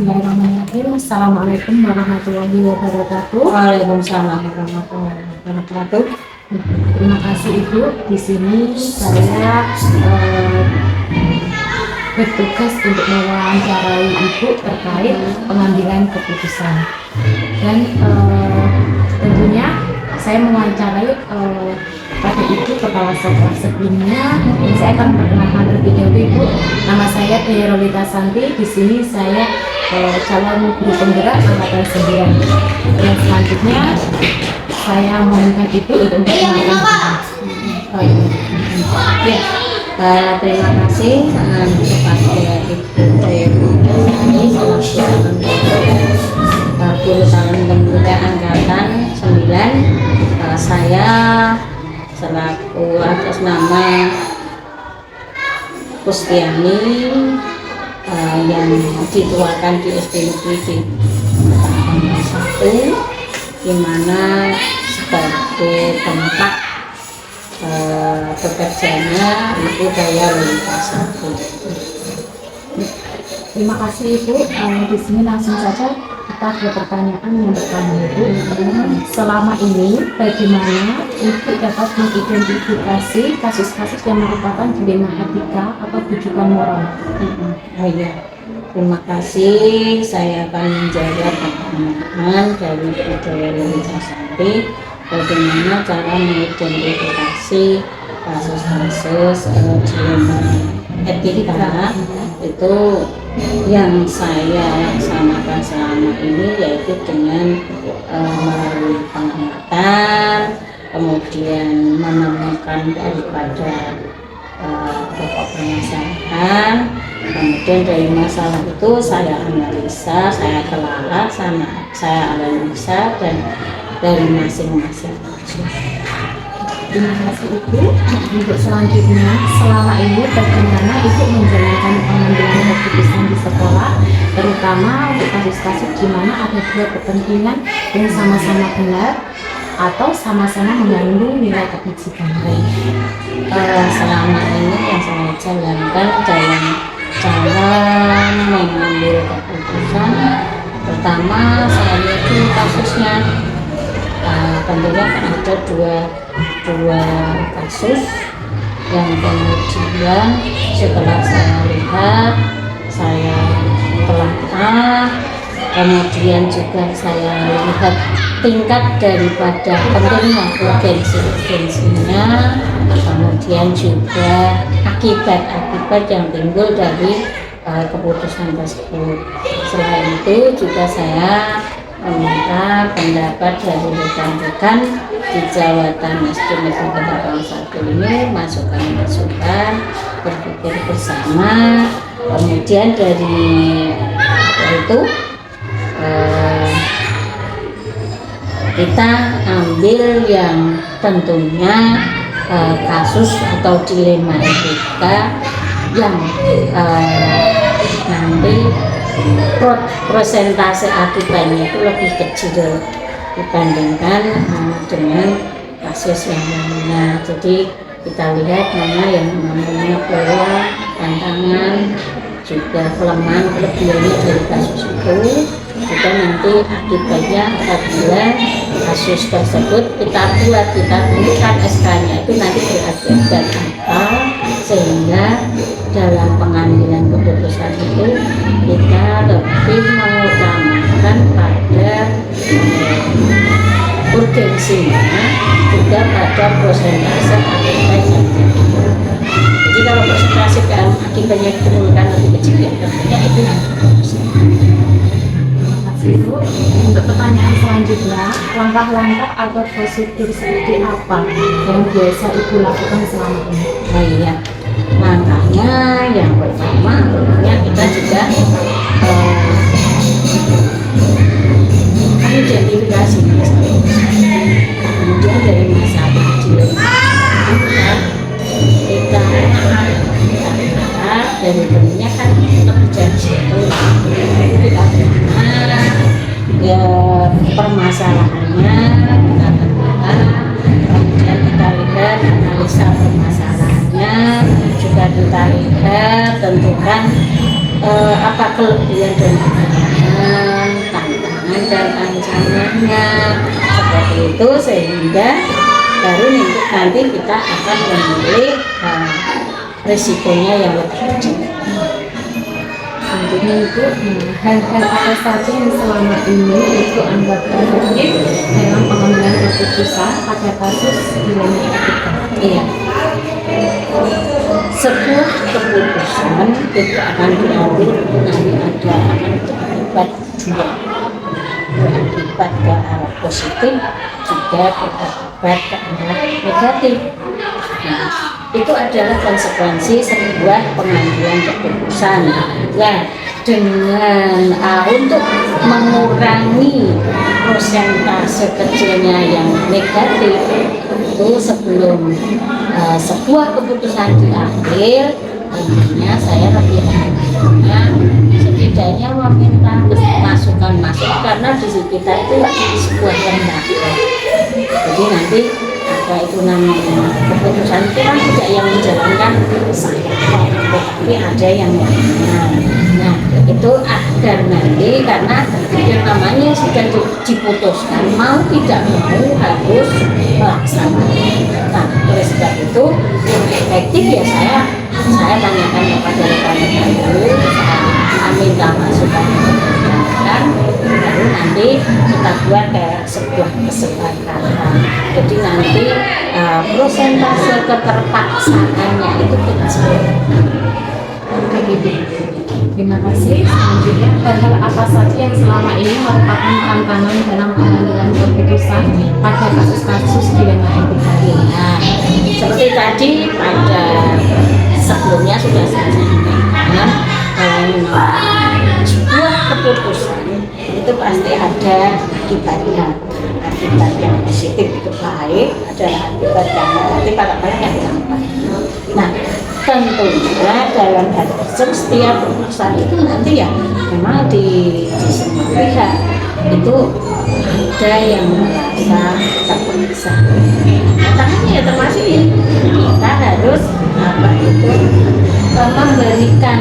Bismillahirrahmanirrahim. Assalamualaikum warahmatullahi wabarakatuh. Waalaikumsalam warahmatullahi wabarakatuh. Terima kasih Ibu. Di sini saya bertugas untuk mewawancarai Ibu terkait pengambilan keputusan. Dan tentunya saya mewawancarai pada Ibu kepala sekolah sebelumnya. Saya akan perkenalkan terlebih dahulu Ibu. Nama saya Rolita Santi. Di sini saya calon guru penggerak angkatan 9. Dan selanjutnya saya meminta Ibu untuk memperkenalkan. Ya, terima kasih kepada Ibu Dewi selaku guru calon penggerak angkatan 9. Saya selaku atas nama Kustiani yang dituakan di SD Negeri di 1, di mana sebagai tempat bekerjanya Ibu Daya Lintas 1. Terima kasih Ibu. Di sini langsung saja kita ke pertanyaan yang pertama Ibu. Selama ini bagaimana Ibu dapat mengidentifikasi kasus-kasus yang merupakan dilema etika atau rujukan moral? Oh iya, terima kasih. Saya akan menjawab pertanyaan dari Ibu Daya Lintas 1. Bagaimana cara mengidentifikasi kasus-kasus dilema etika itu yang saya laksanakan selama ini, yaitu dengan melalui pengamatan, kemudian menemukan daripada pokok permasalahan, kemudian dari masalah itu saya analisa, saya telah saya analisa dan dari masing-masing kasus. Terima kasih Ibu. Untuk selanjutnya, selama ini bagaimana Ibu menjalankan pengambilan keputusan di sekolah, terutama untuk kasus-kasus di mana ada dua kepentingan yang sama-sama benar atau sama-sama mengandung nilai kebajikan? Selama ini yang saya jalankan dalam cara mengambil keputusan, pertama saya lihat kasusnya. Tentunya kan ada dua kasus yang kemudian setelah saya lihat, saya telah kemudian juga saya lihat tingkat daripada pentingnya urgensinya, kemudian juga akibat yang timbul dari keputusan tersebut. Selain itu juga saya meminta pendapat dari rekan-rekan di Jawatan SD Negeri Ketapang 1 ini, masukan-masukan, berpikir bersama. Kemudian dari itu kita ambil yang tentunya kasus atau dilema etika yang nanti prosentase akibatnya itu lebih kecil dibandingkan dengan kasus yang lainnya. Jadi kita lihat mana yang namanya pola, tantangan, juga kelemahan, kelebihannya dari kasus itu. Juga nanti akibatnya apabila kasus tersebut kita tuliskan SK-nya itu nanti berakibat apa, sehingga dalam pengambilan keputusan itu kita lebih mengutamakan pada urgensinya, juga pada prosentase akibatnya. Jadi kalau prosentase akibatnya ditemukan lebih kecil, ya tentunya itu Ibu. Untuk pertanyaan selanjutnya, langkah-langkah atau prosedur seperti apa yang biasa Ibu lakukan selama ini? Oh iya, langkahnya yang pertama tentunya kita juga identifikasi masalah, kemudian dari masalah kecil kita dari bentuknya kan terjadi kita ya permasalahannya, kita tentukan, kemudian kita lihat analisa permasalahannya, juga kita lihat tentukan apa kelebihan dan kekurangan jumlahnya seperti itu, sehingga baru nanti kita akan memilih risikonya yang lebih kecil. Selanjutnya itu hal-hal apa saja yang selama ini itu anggap efektif dalam pengambilan keputusan pada kasus dilema etika. Iya. Sebuah keputusan itu akan diambil nanti akan berakibat dua, berakibat ke arah positif juga berakibat ke arah negatif. Nah, itu adalah konsekuensi sebuah pengambilan keputusan. Nah, dengan untuk mengurangi persentase kecilnya yang negatif itu sebelum sebuah keputusan diambil, tentunya saya lebih setidaknya meminta masukan karena di kita itu sebuah lembaga. Jadi nanti ada itu namanya keputusan itu kan tidak yang menjalankan saya, tetapi ada yang lainnya. Nah, itu agar nanti karena yang namanya sudah diputuskan mau tidak mau harus melaksanakan. Nah, oleh sebab itu yang efektif ya saya tanyakan kepada rekan-rekan dulu, saya minta masukan baru nanti kita buat kayak sebuah kesepakatan. Jadi nanti prosentase keterpaksaannya itu kecil. Terima kasih. Selanjutnya, hal-hal apa saja yang selama ini merupakan tantangan dalam pengambilan keputusan pada kasus-kasus dilema etika? Nah, seperti tadi pada sebelumnya sudah saya sampaikan, sebuah keputusan itu pasti ada akibatnya. Akibat yang positif itu baik, ada akibat yang negatif kadang-kadang yang lambat. Nah, tentunya dalam hal tersebut setiap keputusan itu nanti ya memang di semua pihak itu ada yang merasa terpaksa. Tantangannya ya termasuk ya kita harus memberikan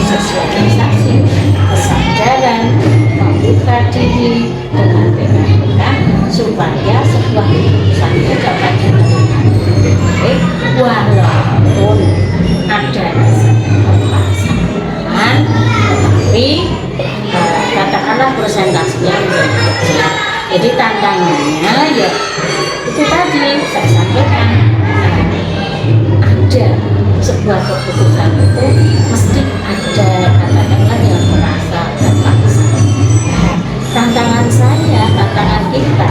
sosialisasi, kesadaran, membuka diri dengan rekan-rekan supaya sebuah keputusan itu dapat diterima walaupun ada terpaksaan, tapi katakanlah persentasenya menjadi kecil. Jadi tantangannya ya itu tadi saya sampaikan, ada sebuah keputusan itu mesti ada katakanlah yang merasa terpaksa. Tantangan saya, tantangan kita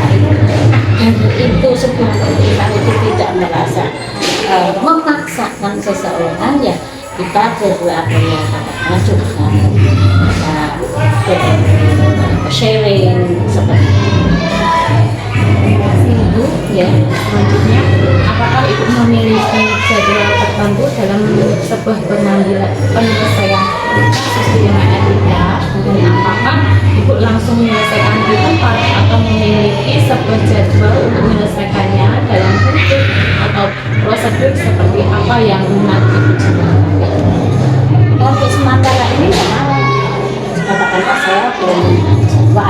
itu sebuah keputusan itu tidak merasa memaksakan seseorang, ya kita berapa ya katakanlah juga sharing seperti itu. Terima kasih Ibu. Ya. Selanjutnya, apakah Ibu memiliki jadwal tertentu dalam sebuah penyelesaian kasus dilema etika, dan apakah Ibu langsung menyelesaikan di tempat atau memiliki sebuah jadwal untuk menyelesaikannya dalam bentuk atau prosedur seperti apa yang nanti Ibu jalankan? Untuk sementara ini memang katakanlah saya belum coba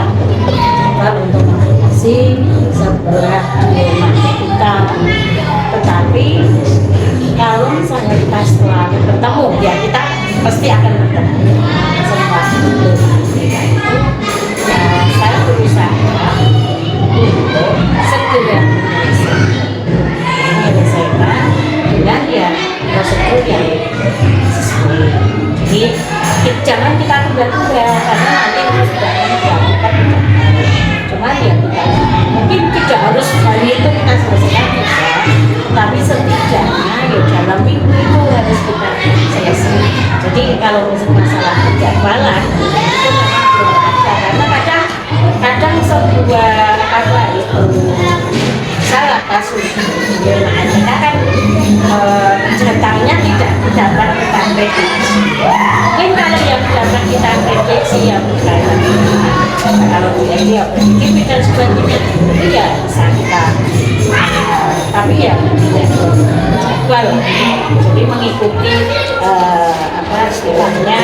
untuk mengatasi sebelah dilema etika, tetapi kalau misalnya kita selalu bertemu ya kita pasti akan bertemu semua dilema etika itu. Saya berusaha untuk segera menyelesaikan dengan ya prosedur yang sesuai. Jadi jangan kita tunda-tunda karena nanti itu sudah kita cuman ya kita mungkin tidak harus hari itu kita selesaikan bisa, tapi setidaknya ya dalam minggu itu harus kita selesai. Jadi kalau masalah penjadwalan itu memang belum ada, karena kadang sebuah salah kasus dilema etika kan ceritanya tidak dapat kita prediksi. Mungkin kalau yang dapat kita prediksi ya misalnya kalau prediksi ya prediksi dan sebagainya itu ya bisa kita tapi ya jadwal, jadi mengikuti istilahnya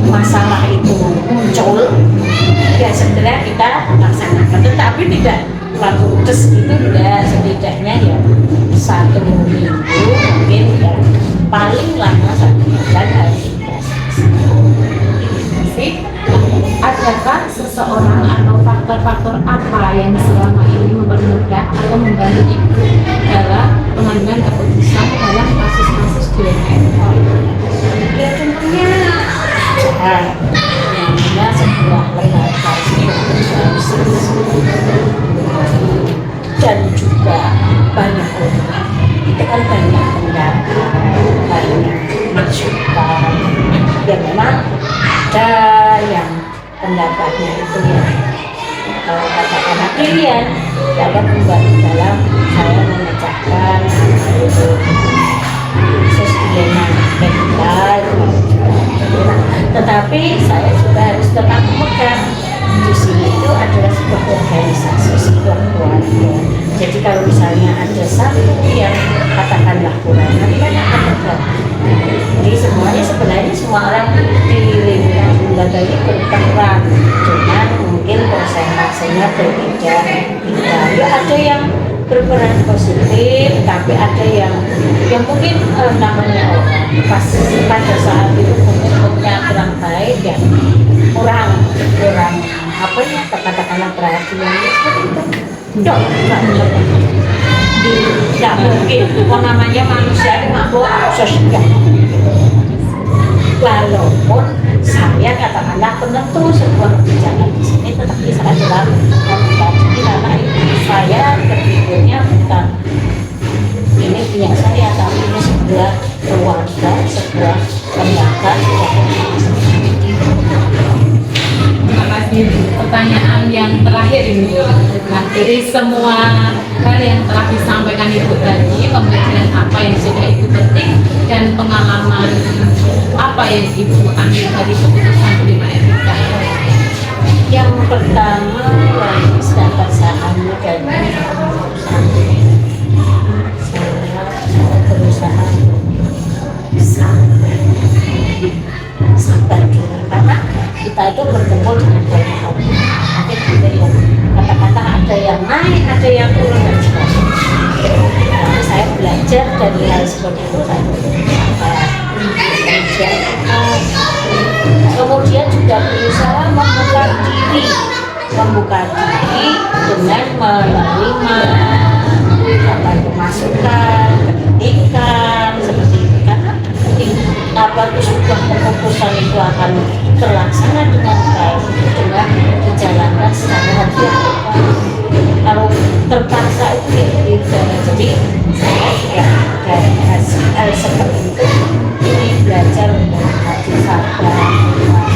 masalah itu muncul, ya segera kita laksanakan, tetapi tidak langsung des itu, tidak, setidaknya ya 1 minggu mungkin, ya paling lama 1 bulan harus Sih, adakah seseorang atau faktor-faktor apa yang selama ini mempermudah atau membantu ibu dalam pengambilan keputusan dalam kasus-kasus DNR? ya tentunya namanya sebuah lembaga dan juga banyak orang, itu kan banyak pendapat, banyak masukan, ya memang ada yang pendapatnya itu ya katakanlah pilihan dapat membantu dalam saya memecahkan itu khusus dilema kita, tetapi saya juga harus tetap memegang di sini itu adalah sebuah organisasi, sebuah keluarga. Jadi kalau misalnya ada satu yang katakanlah kurang, nanti kan akan tergantung. Jadi semuanya sebenarnya semua orang di lingkungan lembaga ini berperan, cuman mungkin persentasenya berbeda. Ya ada yang berperan positif, tapi ada yang mungkin namanya orang pada saat itu mungkin moodnya kurang baik, ya kurang apa ya, katakanlah perhatian seperti itu. Tidak mungkin, namanya manusia itu makhluk sosial. Walaupun saya katakanlah penentu sebuah kebijakan di sini, tetapi saya adalah mengkaji karena saya berpikirnya bukan ini punya saya, tapi ini sebuah keluarga, sebuah lembaga. Terima kasih. Pertanyaan yang terakhir ini, nah, dari semua hal yang telah disampaikan Ibu tadi, pembelajaran apa yang sudah Ibu petik dan pengalaman apa yang Ibu ambil dari keputusan 5 etika? Yang pertama yang dapat saya ambil dari saya berusaha sabar dulu, karena kita itu bertemu dengan banyak orang. Mungkin ada yang kata-kata, ada yang naik, ada yang turun dan sebagainya. Tapi saya belajar dari hal seperti itu, saya kemudian juga berusaha membuka diri dengan menerima masukan, kritikan seperti itu, karena sebuah keputusan itu akan terlaksana dengan baik, dengan dijalankan secara hati-hati. Kalau terpaksa itu tidak. Jadi saya juga dari hal seperti itu ini belajar untuk hati sabar,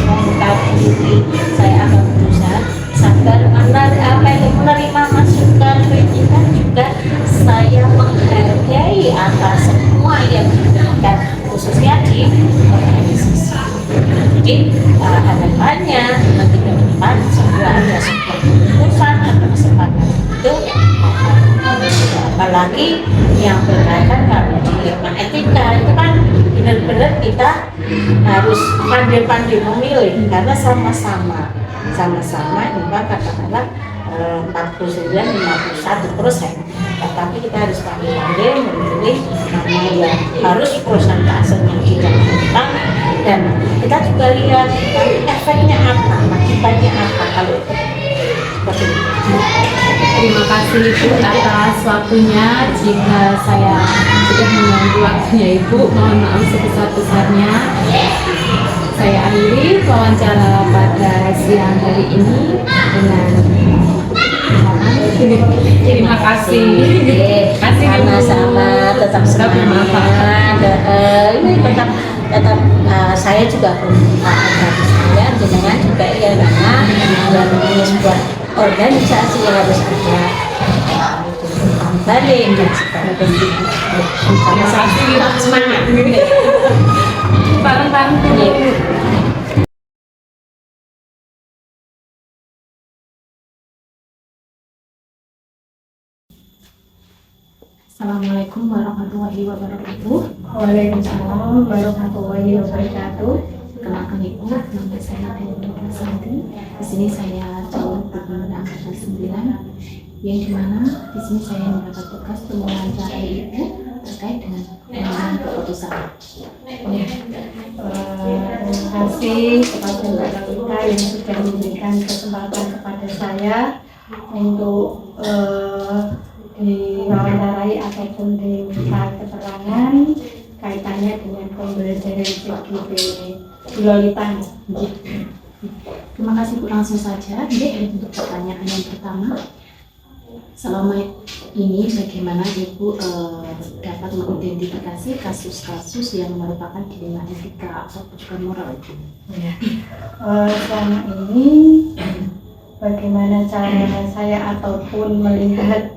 membuka diri. Saya akan berusaha sabar, menerima masukan, kritikan, juga saya menghargai atas semua yang diberikan, khususnya di organisasi. Jadi harapannya nanti ke depan sebuah ada sebuah keputusan atau kesempatan itu, apalagi yang berkaitan kalau di ilmu etika itu kan benar-benar kita harus pandai-pandai memilih, karena sama-sama juga katakanlah 49-51%, tetapi kita harus pandai-pandai memilih mana yang harus prosentasenya dilakukan, dan kita juga lihat efeknya apa, akibatnya apa kalau itu seperti itu. Terima kasih Ibu atas waktunya. Jika saya sudah mengganggu waktunya Ibu, mohon maaf sebesar-besarnya. Saya akhiri wawancara pada siang hari ini dengan terima kasih. Sama-sama, tetap semangat. Ini tetap saya juga bermanfaat bagi saya, dengan juga ya, karena ini sebuah organisasi yang harus ada balik dan sebagainya. Sama-sama semangat. Bareng-bareng. Assalamualaikum warahmatullahi wabarakatuh. Waalaikumsalam warahmatullahi wabarakatuh. Kenalkan Ibu, nama saya Dewi Santi. Di sini saya calon gubernur angkatan 9, yang dimana di sini saya mendapat tugas untuk mewawancarai Ibu terkait dengan pengambilan keputusan. Terima kasih kepada Mbak Lalita yang sudah memberikan kesempatan kepada saya untuk diwawancarai ataupun diminta keterangan kaitannya dengan pembelajaran CGP Bu Lolita. Terima kasih Bu, langsung saja. Untuk pertanyaan yang pertama, selama ini bagaimana Ibu dapat mengidentifikasi kasus-kasus yang merupakan dilema etika atau juga moral Ibu? Selama ini bagaimana cara saya ataupun melihat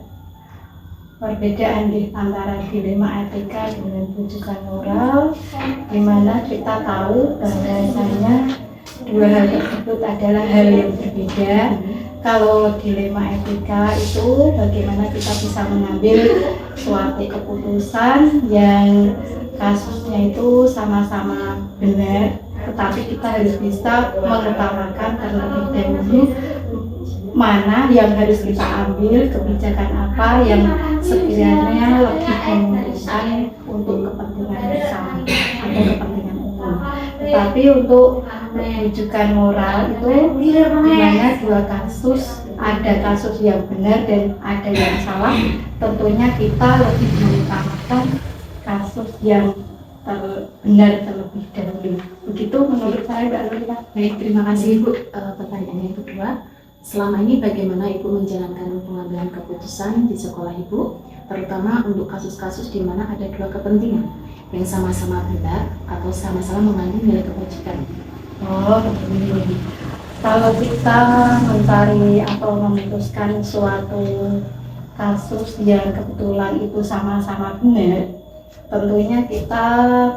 perbedaan di antara dilema etika dengan rujukan moral, di mana kita tahu bahwasanya dua hal tersebut adalah hal yang berbeda. Kalau dilema etika itu bagaimana kita bisa mengambil suatu keputusan yang kasusnya itu sama-sama benar, tetapi kita harus bisa mengutamakan terlebih dahulu mana yang harus kita ambil, kebijakan apa yang sekiranya lebih menguntungkan untuk kepentingan bersama atau kepentingan umum. Tetapi untuk rujukan moral itu dimana dua kasus, ada kasus yang benar dan ada yang salah, tentunya kita lebih mengutamakan kasus yang benar terlebih dahulu. Begitu menurut saya, Mbak Lolita. Baik, terima kasih Ibu. Pertanyaan yang kedua, selama ini bagaimana Ibu menjalankan pengambilan keputusan di sekolah Ibu, terutama untuk kasus-kasus di mana ada dua kepentingan yang sama-sama benar atau sama-sama mengandung nilai kebajikan? Begini. Kalau kita mencari atau memutuskan suatu kasus yang kebetulan itu sama-sama benar, tentunya kita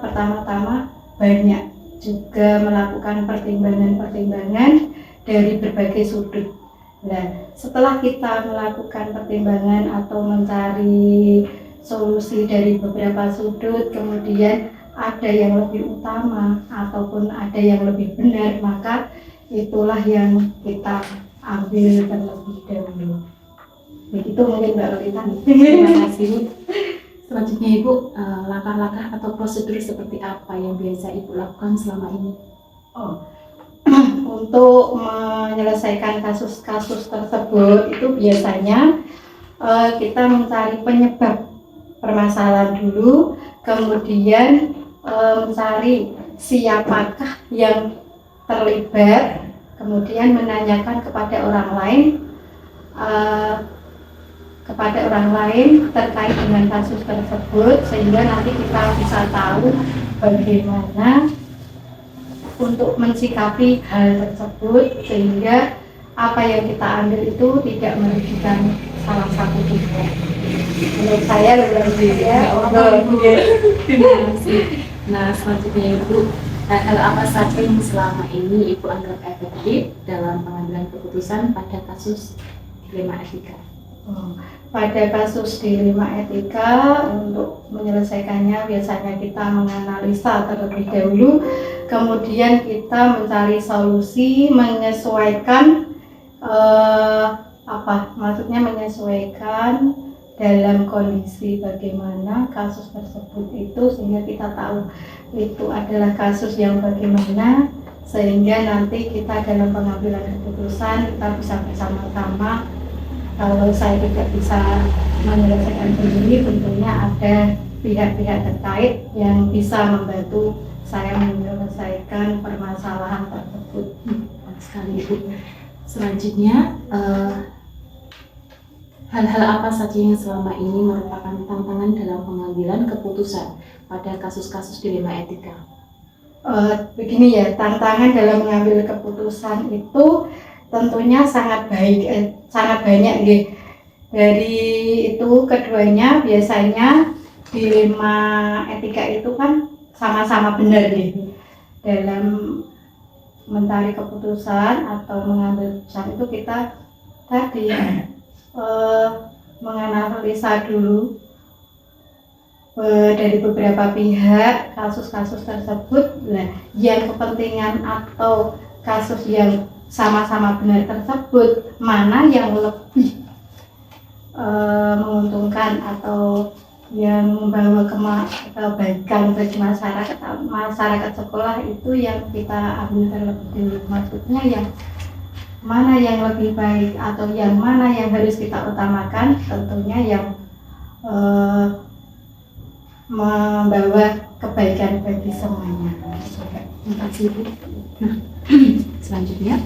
pertama-tama banyak juga melakukan pertimbangan-pertimbangan dari berbagai sudut. Nah, setelah kita melakukan pertimbangan atau mencari solusi dari beberapa sudut, kemudian ada yang lebih utama ataupun ada yang lebih benar, maka itulah yang kita ambil terlebih dahulu. Begitu mungkin Mbak Lolita. Terima kasih Bu. Selanjutnya Ibu, langkah-langkah atau prosedur seperti apa yang biasa Ibu lakukan selama ini? Untuk menyelesaikan kasus-kasus tersebut itu biasanya kita mencari penyebab permasalahan dulu, kemudian mencari siapakah yang terlibat, kemudian menanyakan kepada orang lain terkait dengan kasus tersebut, sehingga nanti kita bisa tahu bagaimana untuk mensikapi hal tersebut, sehingga apa yang kita ambil itu tidak merugikan salah satu pihak. Menurut saya lebih ya. Terima kasih. Nah, selanjutnya Ibu, hal apa saja yang selama ini Ibu anggap efektif dalam pengambilan keputusan pada kasus dilema etika? Pada kasus dilema etika, untuk menyelesaikannya biasanya kita menganalisa terlebih dahulu, kemudian kita mencari solusi, menyesuaikan menyesuaikan dalam kondisi bagaimana kasus tersebut itu, sehingga kita tahu itu adalah kasus yang bagaimana, sehingga nanti kita dalam pengambilan keputusan kita bisa bersama-sama. Kalau saya tidak bisa menyelesaikan sendiri, tentunya ada pihak-pihak terkait yang bisa membantu saya menyelesaikan permasalahan tersebut. Sekali Ibu. Selanjutnya, hal-hal apa saja yang selama ini merupakan tantangan dalam pengambilan keputusan pada kasus-kasus dilema etika? Begini ya, tantangan dalam mengambil keputusan itu tentunya sangat banyak nih. Dari itu keduanya biasanya dilema etika itu kan sama-sama benar nih. Dalam mencari keputusan atau mengambil keputusan itu kita tadi menganalisa dulu dari beberapa pihak kasus-kasus tersebut. Nah, yang kepentingan atau kasus yang sama-sama benar tersebut, mana yang lebih menguntungkan atau yang membawa kebaikan bagi masyarakat sekolah, itu yang kita ambil terlebih dulu. Maksudnya yang mana yang lebih baik atau yang mana yang harus kita utamakan, tentunya yang membawa kebaikan bagi semuanya. Terima kasih Bu. Nah, selanjutnya,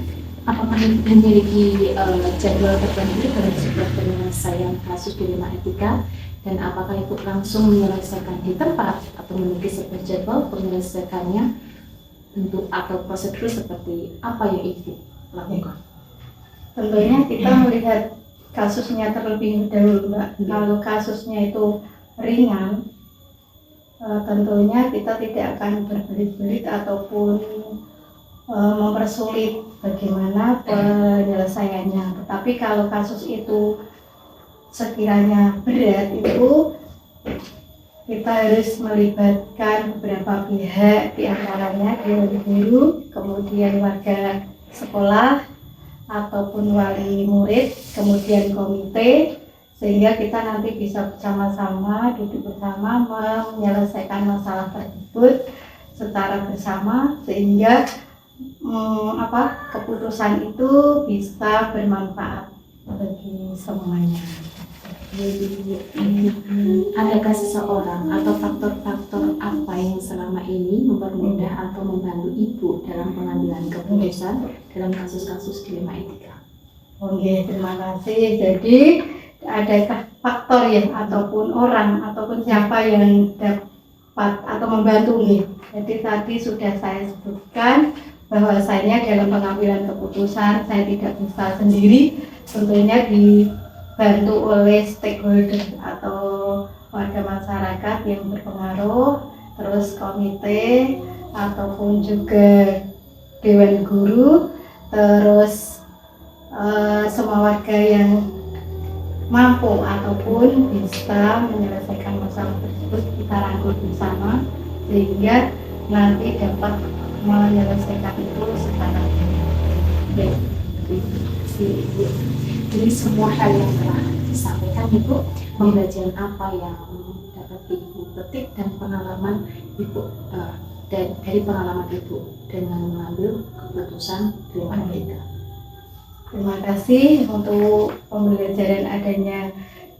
apakah memiliki jadwal tertentu dalam sebuah penyelesaian kasus dilema etika, dan apakah ikut langsung menyelesaikan di tempat atau memiliki sebuah jadwal penyelesaiannya bentuk atau prosedur seperti apa yang Ibu lakukan? Tentunya kita melihat kasusnya terlebih dahulu, Mbak. Kalau kasusnya itu ringan, tentunya kita tidak akan berbelit-belit ataupun mempersulit bagaimana penyelesaiannya. Tetapi kalau kasus itu sekiranya berat, itu kita harus melibatkan beberapa pihak, diantaranya dewan guru, kemudian warga sekolah ataupun wali murid, kemudian komite, sehingga kita nanti bisa bersama-sama duduk bersama menyelesaikan masalah tersebut secara bersama, sehingga keputusan itu bisa bermanfaat bagi semuanya. Adakah seseorang atau faktor-faktor apa yang selama ini mempermudah atau membantu Ibu dalam pengambilan keputusan dalam kasus-kasus dilema etika? Oke, terima kasih. Jadi adakah faktor ya ataupun orang ataupun siapa yang dapat atau membantu nih? Jadi tadi sudah saya sebutkan bahwasanya dalam pengambilan keputusan saya tidak bisa sendiri, tentunya dibantu oleh stakeholder atau warga masyarakat yang berpengaruh, terus komite ataupun juga dewan guru, terus semua warga yang mampu ataupun bisa menyelesaikan masalah tersebut kita rangkul bersama, sehingga nanti dapat menyelesaikan itu secara baik. Jadi semua hal yang telah disampaikan Ibu, pembelajaran apa yang dapat Ibu petik dan pengalaman Ibu dari pengalaman Ibu dengan mengambil keputusan dilema etika? Terima kasih untuk pembelajaran adanya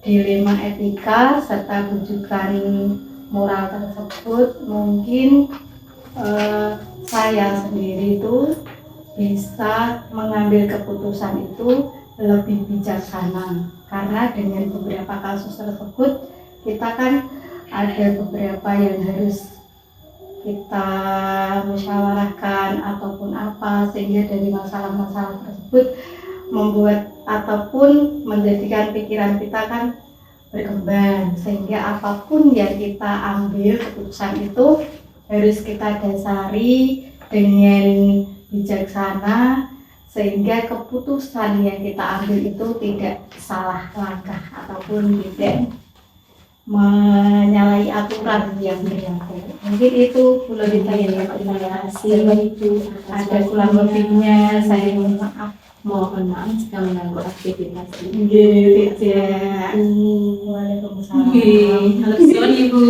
dilema etika serta rujukan moral tersebut. Mungkin saya sendiri itu bisa mengambil keputusan itu lebih bijaksana, karena dengan beberapa kasus tersebut kita kan ada beberapa yang harus kita musyawarahkan ataupun apa, sehingga dari masalah-masalah tersebut membuat ataupun menjadikan pikiran kita kan berkembang, sehingga apapun yang kita ambil keputusan itu harus kita dasari dengan bijaksana, sehingga keputusan yang kita ambil itu tidak salah langkah ataupun tidak menyalahi aturan yang berlaku. Mungkin itu Bu Lolita yang terima kasih. Ada kurang lebihnya saya mohon maaf. Mohon maaf jika mengganggu aktivitas Ibu. Tidak. Waalaikumsalam. Halo, Ibu.